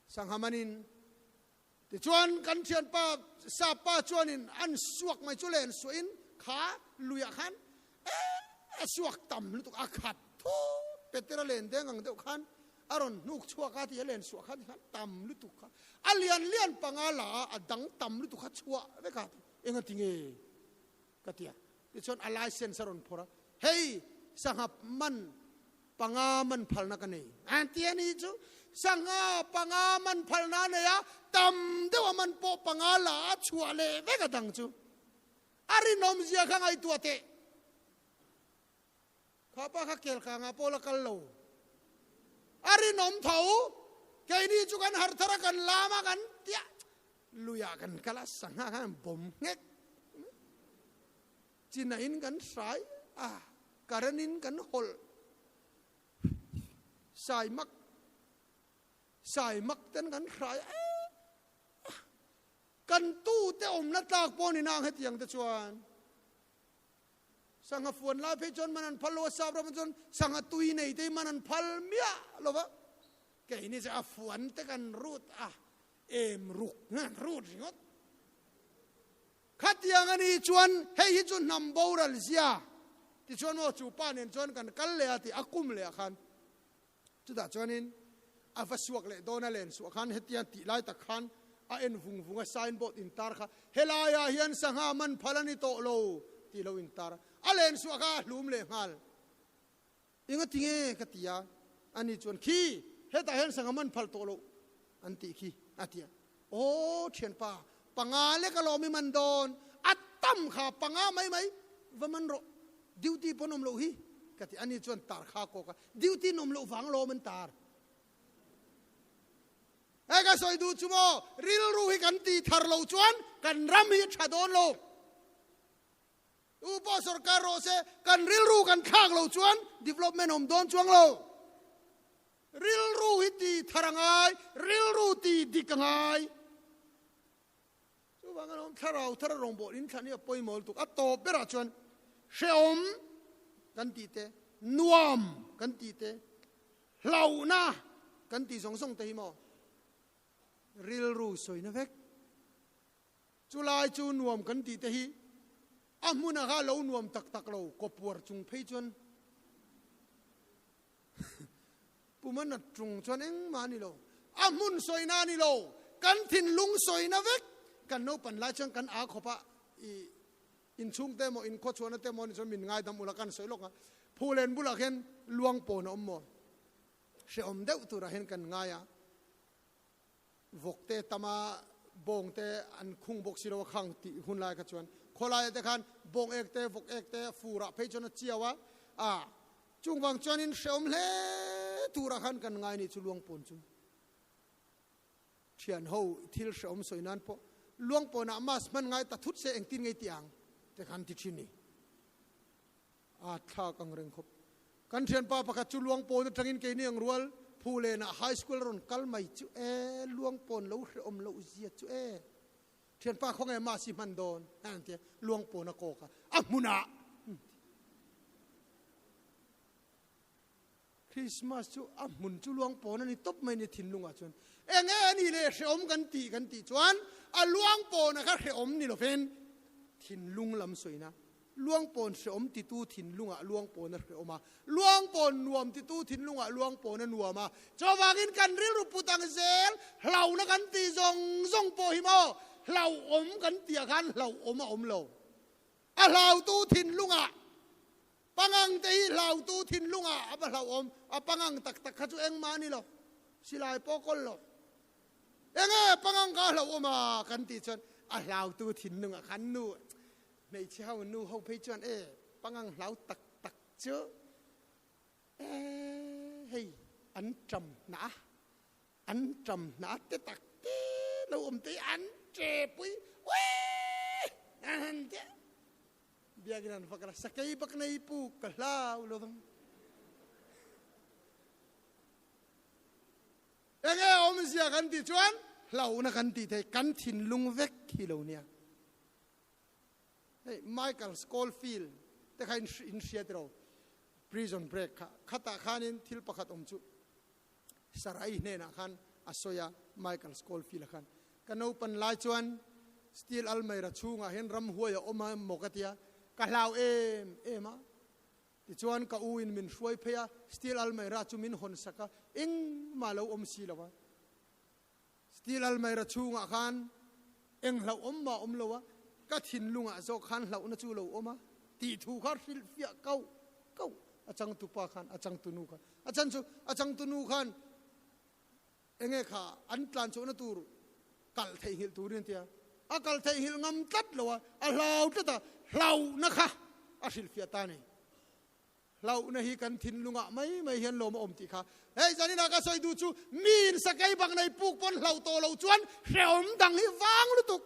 sanghamanin ti chuan kan thian pa sa pa chuanin an suak mai chulen suin kha luya khan suak tam lu tuk akhat tho petralen deng ang deuh khan aron nuk chua ka ti len suak khan tam lu tuk kha alian pangala adang tam lu tuk kha chua ve ka enga tinge katia ti chuan a license aron phora hey sangha man pangaman phalna ka nei antiani chu sangha pangaman phalna ne ya tam dewa man po pangala chua le ve ka dang chu ari nom zia khangai tuate khapa kha kel khanga pola kal lo ari nom thau ke ni chu kan har thara kan lama kan tia luya kan kala sangha kan bom ngek chinain kan sai karanin kan hol sai mak ten kan sai kan tu te na tak poni nang hetiang te chuan sanga fuan la pe chon manan phalo sabra chon sanga tui nei te manan phal mia lova ke ni sa fuan te kan rut em ruk ngan rut ngot khatiang ani chuan hei hi chun nam boral zia ti chuan mo chu pa nen chuan kan kal le ati akum le khan chu da chuanin avasuak le dona len su khan hetian ti lai ta khan a en vunga signboard in tar kha helaya hian sangha man phalani to lo ti lo in tar alen su kha hlum le ngal inga tinge katia ani chuan khi heta hen sangha man phal to lo อันติขี้อาเทียโอ้เทียนป่าปังอาเล็กเราไม่มันโดนอัตตั้มขาปังอาไหมว่ามันรดิวตี้ปนมโลหิกติอันนี้ชวนตาข้าโกกดิวตี้นมโลฝังโลมันตาเอ้ก็สวยดูจุโมริลรู้ให้กันตีทาร์โลชวนกันรำให้ชาโดนโลอุปสรรคโรเซกันริลรู้กันข้างโลชวน development อมโดนชวงโลริลรู้ให้ตีทารังไงริลรู้ตีดิกังไงจุบังกันทารารงโบอินขันนี่ปอยมอลตุกอัตโตเปราชวนเชอมกันตีเตนวมกันตีเตเหล่านะกันตีสงเตหิโมริลรู้สวยนะเวกจุลายจูนวมกันตีเตหิอามุนข้าเหล่านวมตักเราก็ปวดจุงเพยจวนปุมันนัดจุงจวนเองมานี่โลอามุนสวยนานี่โลกันทินลุงสวยนะเวกกันโนปันไล่จังกันอาขบะอินชุงเตโมอินโคชวนเตโมนี่จนมินง่ายดำอุลกันสวยลงอ่ะผู้เล่นบุลเห็นลวงปนอมโมเชื่อมเดวตุระเห็นกันง่ายอ่ะวกเตตมาบงเตอันคุงบกสิโรขังติหุ่นลายกันชวนคนลายเตคันบงเอกเตวกเอกเตฟูระเพจนเจียวะจุงวังจวนินเชื่อมเล่ตุระขันกันง่ายนี่จุลวงปนจุเชียนหูทิลเชื่อมสวยนั้นพอลวงปนอามาสมันง่ายตัดทุดเสเองตินไงตียงแต่คันติชินีท่ากังเริงคบกันเชียนป้าประกาศจุลวงปนจังอินเกนี่ยังรัวผู้เล่นไฮสคูลรุ่นกัลไม่จุลวงปนเราอมเราเสียจุเชียนป้าของไอ้มาสิมันโดนนั่นเถอะลวงปนโกกะมุนาคริสต์มาสจุมุนจุลวงปนนี่ตบไม่ในถิ่นลุงอ่ะชวนเอ็งนี่เลยเสอมกันตีชวนลวงปนนะครับเสอมนี่เราเป็นถิ่นลุงลำสวยนะลวงปนเสอมติตูถิ่นลุงอ่ะลวงปนนั่นเสอมาลวงปนนวมติตูถิ่นลุงอ่ะลวงปนนั่นนัวมาจาวากินกันริลรูปุตังเซลเหล่านักกันตีซงโปหิโมเหล่าอมกันเตียกันเหล่าอมเหล่าเหล่าตูถิ่นลุงอ่ะปังอังตีเหล่าตูถิ่นลุงอ่ะเหล่าอมปังอังตักขจุเองมานี่หรอสิลายปอกลหรอเองปังอังก็เหล่าอมกันตีจนเหล่าตูถิ่นลุงอ่ะขันนู่ในเช้านู่เขาไปจวนปังอังเหล่าตักเจอเฮ้ยอันจำนะเตตักเตเราอมตีอันเจ็บปุ้ยเว้ยอันเจ้าเบียกินันฟักระสักไอ้ปักในปูกะลาวโลบังอมเสียกันตีจวนเรานักกันตีไทยกันถิ่นลุงเวกฮิโลเนี่ยไมเคิลสโคลฟิลด์แต่ใครอินเชียตเรา prison break ขัดขานินทิลปะขัดจุสระอินเนนะขันอสอยาไมเคิลสโคลฟิลด์ขันกันเอาปันลายจวนสตีลอัลไมระชูงเห็นรำหัวยอมาโมกติยากะลาวมาติจวนกะอูอินมินช่วยเพียสตีลอัลไมระชูมินหนสักเอ็งมาเลวอมซีลาวะสตีลอัลไมระชูงขันเอ็งเลวอมมาอมเลวะก็ถิ่นลุงอ่ะโจขันเหล่านั้นจูเหล่าอมาตีถูกเขาฟิลฟิยเก้าอาจังตุปาขันอาจังตุนูขันอาจังตุนูขันเองข้าอันตรานโจนตูรกัลเทหิลตูรินเตียกัลเทหิลงำตัดเลวะเหล่าตัดเหล่านะคะอาศิลฟิยตานี่เหล่านะฮีกันถิ่นลุงอ่ะไม่เห็นโลมาอมติค่ะเฮ้ยจันนี่นักสอยดูจูมีนสกายบังในปุกปนเหล่าโตเหล่าจวนเสียมดังให้ฟังลุตุก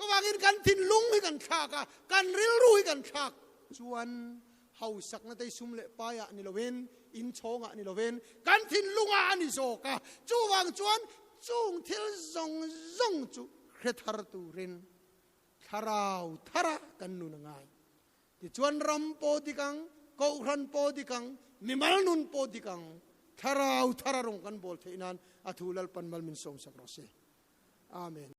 จวากินกันถิ่นลุงให้กันฉากกันริลรู้ให้กันฉากชวนเฮาสักนาทีซุ่มเละปายนี่ละเวนอินโชงนี่ละเวนกันถิ่นลุงนี่โซกะจวางชวนจุงทิลซงจูเคทาร์ตูรินทาราวทาระกันนุนง่ายที่ชวนรำโปดิกังกอรันโปดิกังมิมัลนุนโปดิกังทาราวทาระรงกันบอลเทนันอัทุลัลปันมัลมินสงสักรอเซอาเมน